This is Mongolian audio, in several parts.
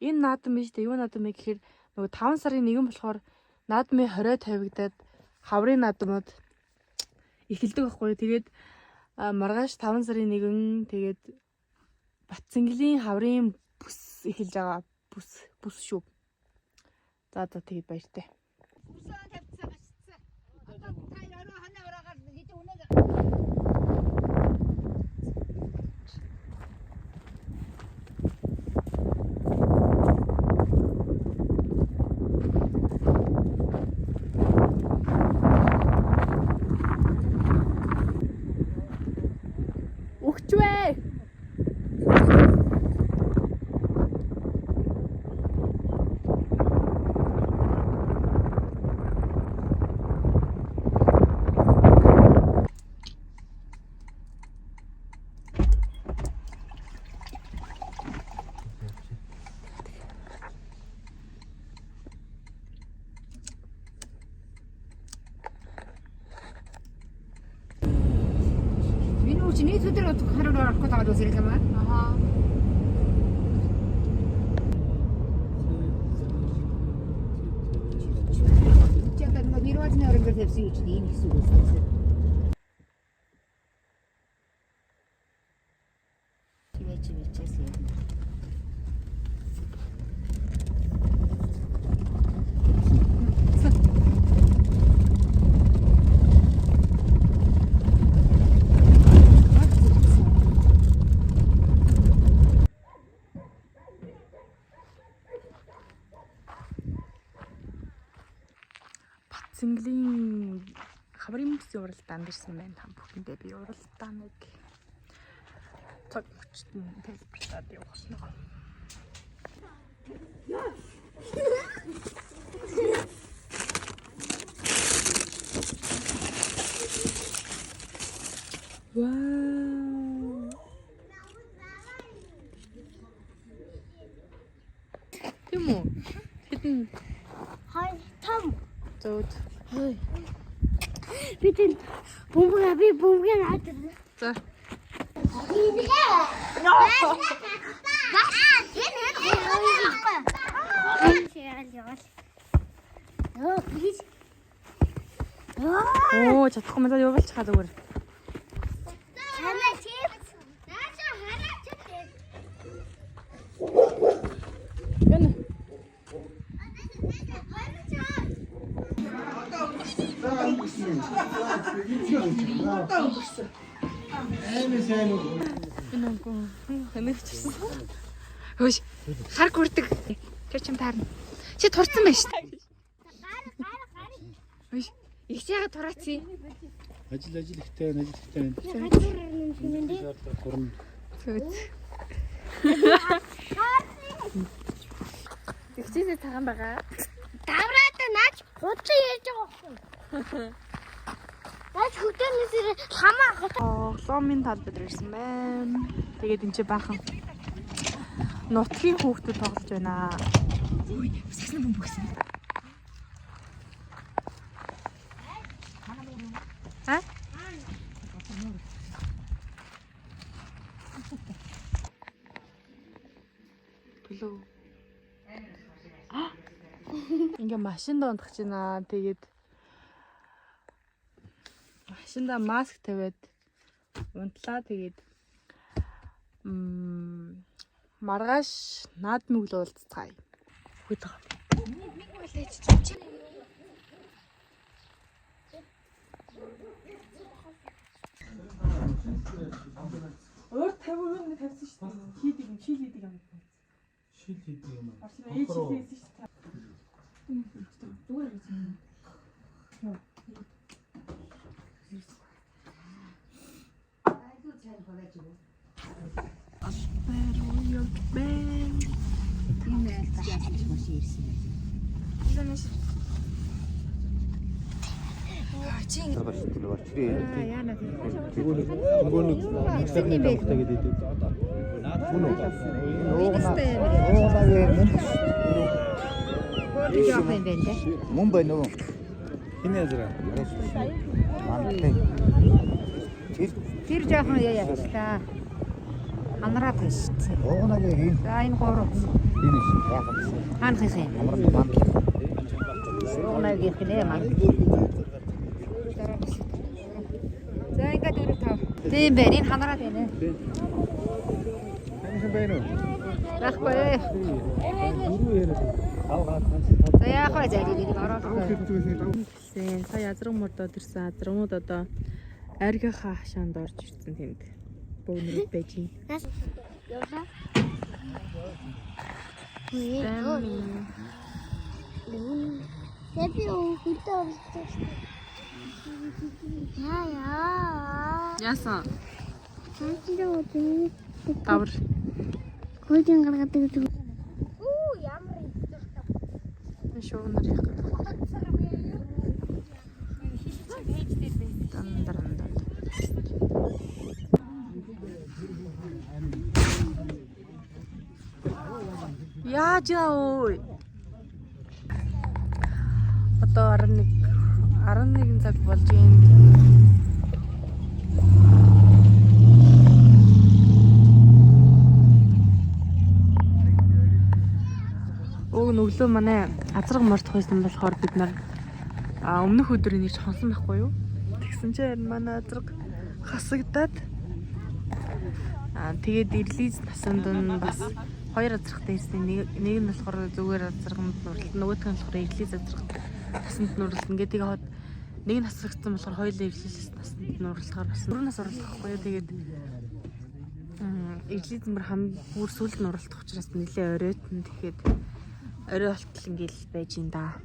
Энэ наадам биш дээ. Юу наадам бэ гэхээр нөгөө 5 сарын 1 болохоор наадмын 20 тавигдаад хаврын наадмууд эхэлдэг байхгүй. Тэгээд маргааш 5 сарын 1 тэгээд Батцэнгэлийн хаврын бүс эхэлж байгаа. Бүс шүү. За тэгээд баяртай. Өгчвэ. Чиний өдөр хараад орох гэдэг үсрэг юм аа. Аха. Чамд нэг нэрвазны орнгор тавьсан юм чинь ийм хэсэг үссэн. Чивэчээс юм. Батцэнгэлийн хаврын бүсийн уралдаанд ирсэн байна. Та бүхэндээ би уралдааныг цаг хүчтэй тайлбарлаад явуулна. Вау. Тэмо. Хэдэн Хай том. зөөд. Би бомбыг хатдаг. За. Оо, чадахгүй маа явуулчихаа зүгээр. Гэнэ. Хөөш хар гүрдэг. Тэр чим таарна. Чи турцсан байж та. Хөөш их яга тураацъя. Ажил ихтэй байна. Гурна. Ихчээсээ цагаан байгаа. Давраад наач худлаа ярьж байгаа байхгүй. Наач хөдөлнөсөр хамаа Огломын талбад ирсэн байна. Тэгээд энэ чи баахан нутгийн хүүхдүүд тоглож байна. Ой, сагсны бомб өгсөн. А? Төлөө. Ингээ машин дондох ч байна. Тэгээд машинда маск тавиад унтлаа. Тэгээд маргааш наадмыг л уулзцгаая. Хөөе. нэг үлээж чиж. Өөр 50% тавьсан шүү дээ. Хийдэг юм, шил хийдэг юм. Шил хийдэг юм аа. Ээж хийсэн шүү дээ. Зүгээр юм. Мумбай нөгөө хинээ зэрэг Тэр жоохон яачлаа. Хамраад байна шүү дээ. Оонагийн За энэ 3. финиш. Хаан хэсэг. Онаа гихлээ маа. За ингээд өрөв тав. Тийм байна. Энэ ханараад байна. Хансан байна уу? Байхгүй. За яах вэ зэрэг нэг ороод. Гэсэн сая азраг мордод ирсэн азрагмууд одоо аргийнхаа хашаанд орж ирсэн тэнд. Бөөнөрөд байж юм. Явлаа. Тэби хүүхдээ орсон. Яа. Яасан? Хаачлаа үү? Тавар. Хөөжин гаргадаг үү? Үу ямар юм. Шуунар яг. Дандаран. Яаж яа. Одоо 11 цаг болж байна. Өглөө манай азраг мордох байсан болохоор бид нар өмнөх өдөр нэрч хонсон байхгүй юу? Тэгсэн чинь манай азраг хасагдаад тэгээд ирлиз насанд нь бас хоёр азрагтай ирсэн. Нэг нь болохоор зүгээр азрагмд нурлал, нөгөөх нь болохоор ирлиз азраг насанд нурлал. Ингээд тэгээд нэг нь хасагдсан болохоор хоёулаа ирлиз насанд нурлахаар бас дөрөвнөөс орлох байхгүй юу? Тэгээд ирлиз мөр бүр сүлд нурлах учраас нэлээ оройтон тэгэхэд орой болтол ингээл байж ин да.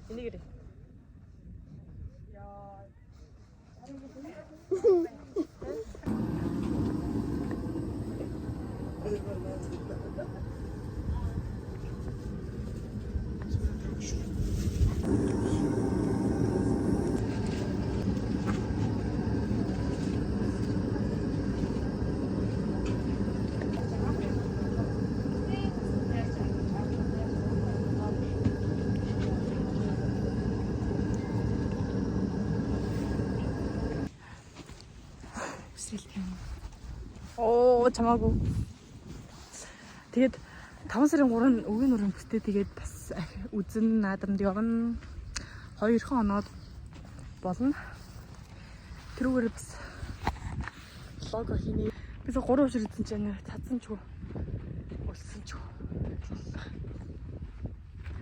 Энийг ирээ. Оо чамаагүй. Тэгээд 5 сарын 3-нд өгийн нурын бүстэй тэгээд бас үзэн наадамд явна. 2 хоноод болно. Тэрүүгээр бас лого хийнэ. Бид 3 өдөр үзэн чинь цадсан ч өлсөн ч.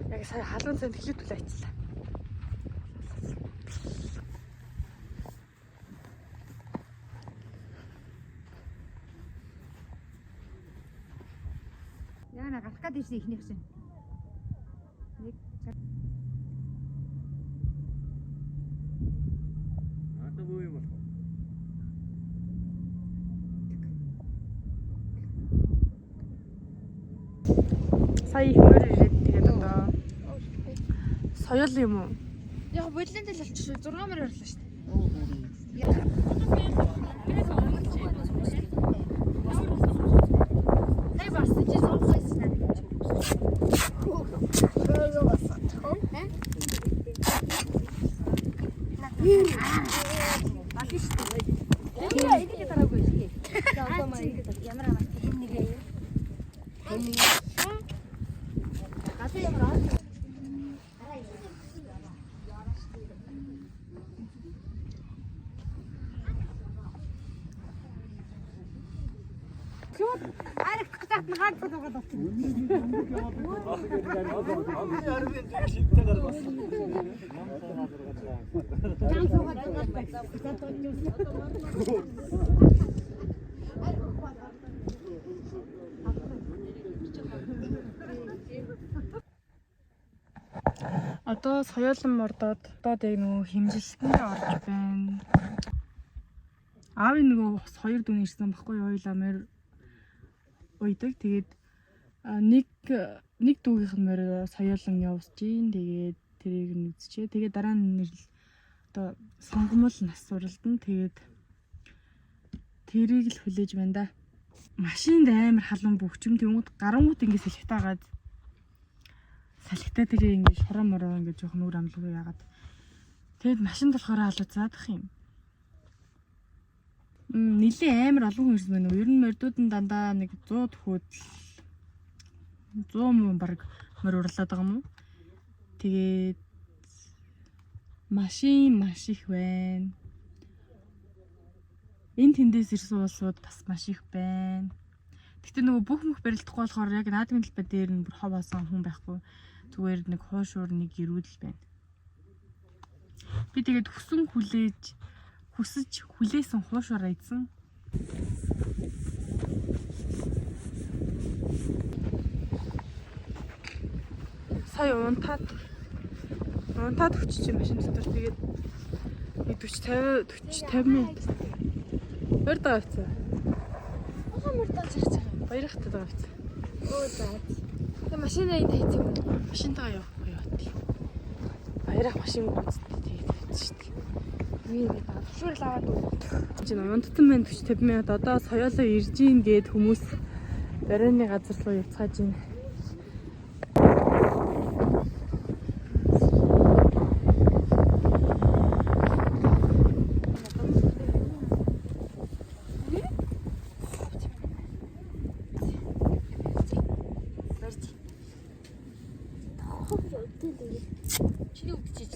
Яг сая халуун цанд хэлээд түлээ ажиллаа. Яна гарах гэдэг чинь ихнийх чинь. Нэг цаг. Ата боо юм болох. Сая их мөр ирээд тэгээд одоо соёл юм уу? Яг бодлын тэл болчих шүү. 6 мөр орлоо шүү. Эй бас чи зовхойснаа. Одоо соёлон мордоод яг нөгөө хэмжилтэнд орж байна. Аавын нөгөө хоёр дүүний ирсэн баггүй хоёулаа мөр уйдаг. Тэгээд нэг дүүгийнх нь мөр соёлон явуулж гин. Тэгээд тэрийг нь үзчихээ. Тэгээд дараа нь одоо сонгомол нас суралдан тэгээд тэрийг л хүлээж байна да. Машинд амар халуун бөвчм тэгвэл гарангууд ингэ салхитаагаад салхитаа тэрийг ингэ шороо мороо ингэ жоох нүур амлгүй яагаад. Тэгэд машинд болохоор халууцаадах юм. Нилийн амар олон хүн ирсэн байна уу? Ер нь мордууд нь дандаа нэг 100 төхөөд 100 мөн баг морь урлаад байгаа юм уу? Тэгээд машин маш их байна. Энэ тэндээс ирсэн улсууд бас маш их байна. Гэхдээ нөгөө бүх мөх барилдахгүй болохоор яг наадмын талбай дээр нь бүр хов асан хүн байхгүй. Зүгээр нэг хуушуур нэг ирүүдэл байна. Би тэгээд хүсэж хүлээсэн хуушуур айдсан. Сая унтаад өччих машин дотор тэгээд 40 50 минут. Өрд авцаа. Мөрд олж харж байгаа. Баярхтад авцаа. Өө заа. Тэ машинаа энд хайц юм. Машинтаа явахгүй яа. Баярах машин гүйцэд тэгээд авчих шүү дээ. Юу юм бэ? Шүүрэл аваад өгөх. Чи унтсан байна 40 50 минут. Одоо соёолоо ирж ийн гэд хүмүүс барайны газар руу явцгааж байна. Чиний үдчихэж.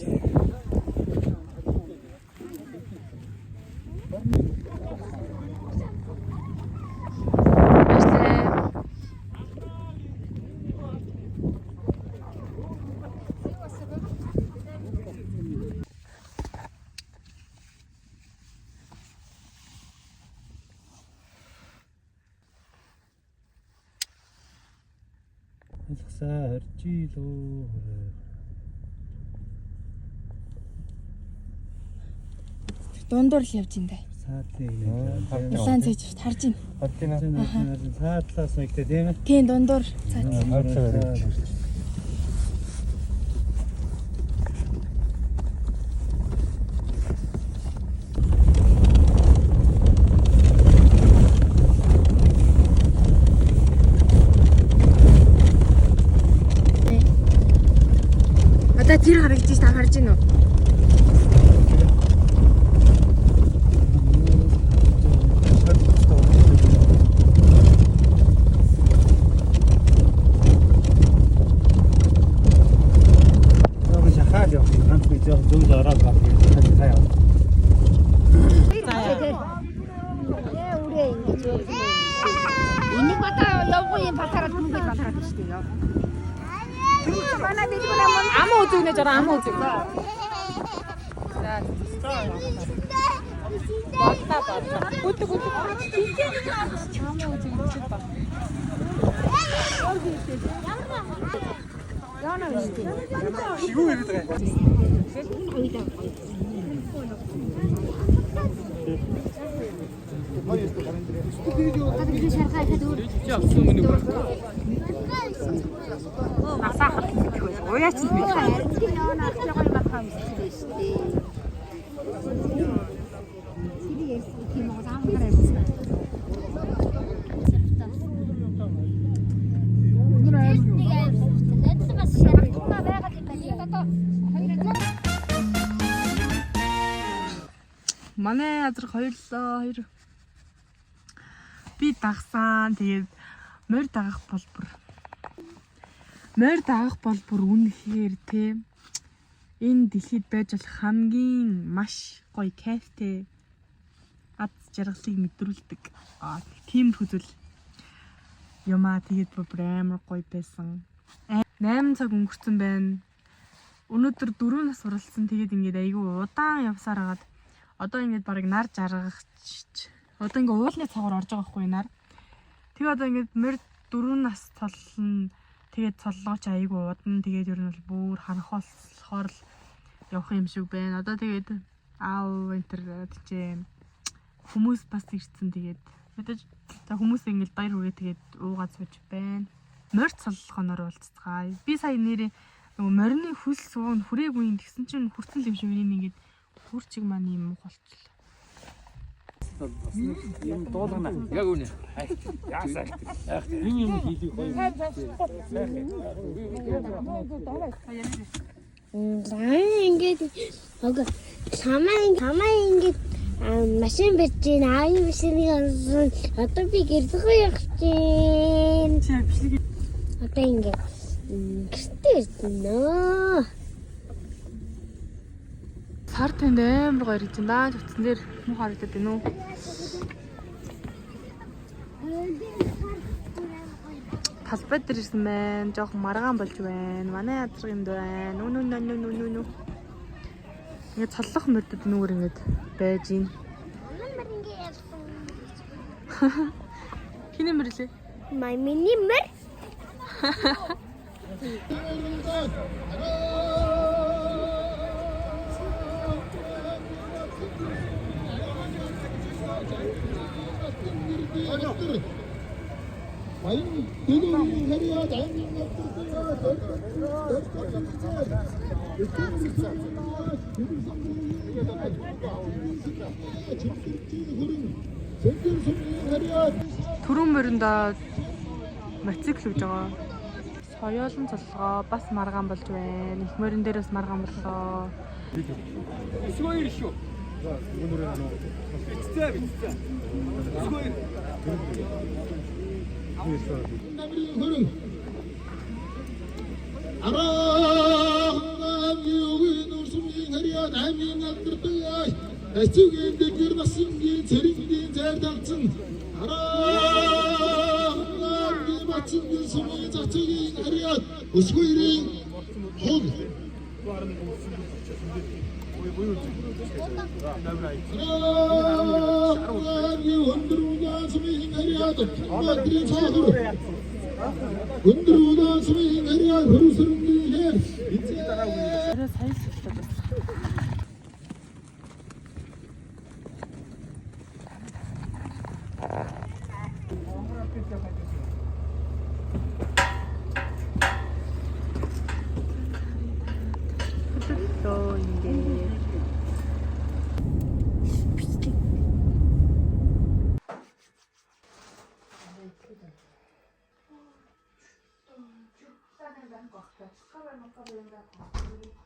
Алхасаа оржилоо. Дундуур л явж ин дэ. Саадлын Улаан цайж харж ин. Саадлаас нэг тийм ээ. Тийм дундуур цайж. Одоо тэр харагдчих та харж ийн үү? Энийг бата явгүй юм батараад мөнгө батараад шүү дээ. Юу манай бид гоо мөн Ам үзүүнэ жара ам үзүүг. Гүтг. яана шүү дээ. Юу ирээд байгаа юм? Гадаг шархаа ихэд өөр. Насаахад уяач юм байна. Яана ахлаа гоё батхаа шүү дээ. Сиди яс тийм уу заам гараа явуулсан. Манай азар хоёр би дагсан. Тэгээд морь дагах бол бүр үнэхээр те энэ дэлхийд байж болох хамгийн маш гоё кайфтэй аз жаргалыг мэдрүүлдэг. Тиймэрхүү зүйл юмаа тэгээд бүр амар гоё байсан. 8 цаг өнгөрцөн байна. Өнөөдөр 4 нас уралсан. Тэгээд ингээд айгүй удаан явсаар хагаад одоо ингээд барыг нар жаргах. Одоо ингээд уулны цагаар орж байгаа хгүй нар. Тэгээ одоо ингээд морь 4 нас цоллно. Тэгээд цоллооч айгүй удна. Тэгээд ер нь бол бүр ханхуулахаар л явах юм шиг байна. Одоо тэгээд аав энтер тийч хүмүүс бас ирсэн. Тэгээд мэдээж хүмүүс ингээд баяр хүрээ тэгээд уугаад сууж байна. Морь цоллохоноор уулзцгаая. Би сая нэрээ нөгөө морины хөл суун хүрээгүй юм тэгсэн чинь хүрсэн юм шиг энэ ингээд Хүрчиг маань юм болчихлоо. Юм дуулгана. Яг үнэ. Яасаа. Юм хийлий гоё. Ингээд самаа ингээд машин барьж байна. Аавын машиныг онсон. Одоо би гэрдэх явах чинь. Одоо ингээд гэртээ ирдэнэ. Сар тэнд амар гоё ирж байна. Утсан дээр муу харагдаад байна уу? Талбай дээр ирсэн байна. Жохон маргаан болж байна. Манай ядраг юмд байна. Нү. Ингээд цоллох мөрдөд нүгэр ингээд байж гин. Хинэ мэрлээ? My mini mer. Түрүүн мөрөндөө мотоцикл гэж байгаа. Соёолын цоллогоо бас маргаан болж байна. Их мөрөн дээрээс маргаан боллоо. Сгойр шүү. Эцүүгийн дээгэр басингийн цэрэнгийн зайр далцсан араагийн бацингийн сумын зацгийн хариад өсгөөрийн хол араагийн өндрүүгийн сумын хариад мадрийн цаахар өндрүүгийн сумын хариад хөрөсрөнгийн хэр Арай сайн сүлээ байна. 또 이게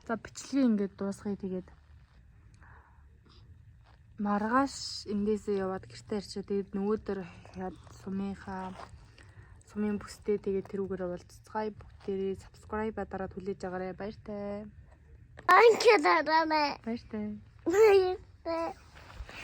за бичлэгээ ингээд дуусгая. Тэгээд маргааш эндээсээ яваад гэртээ ирчээ. Тэгээд нөгөөдөр яад сумын бүстэй тэгээд тэрүүгээр уулзцгаая. Бүгдээрээ subscribe дараад хүлээж агараа. Баяртай. Анча дараа. Баяртай. Баяр.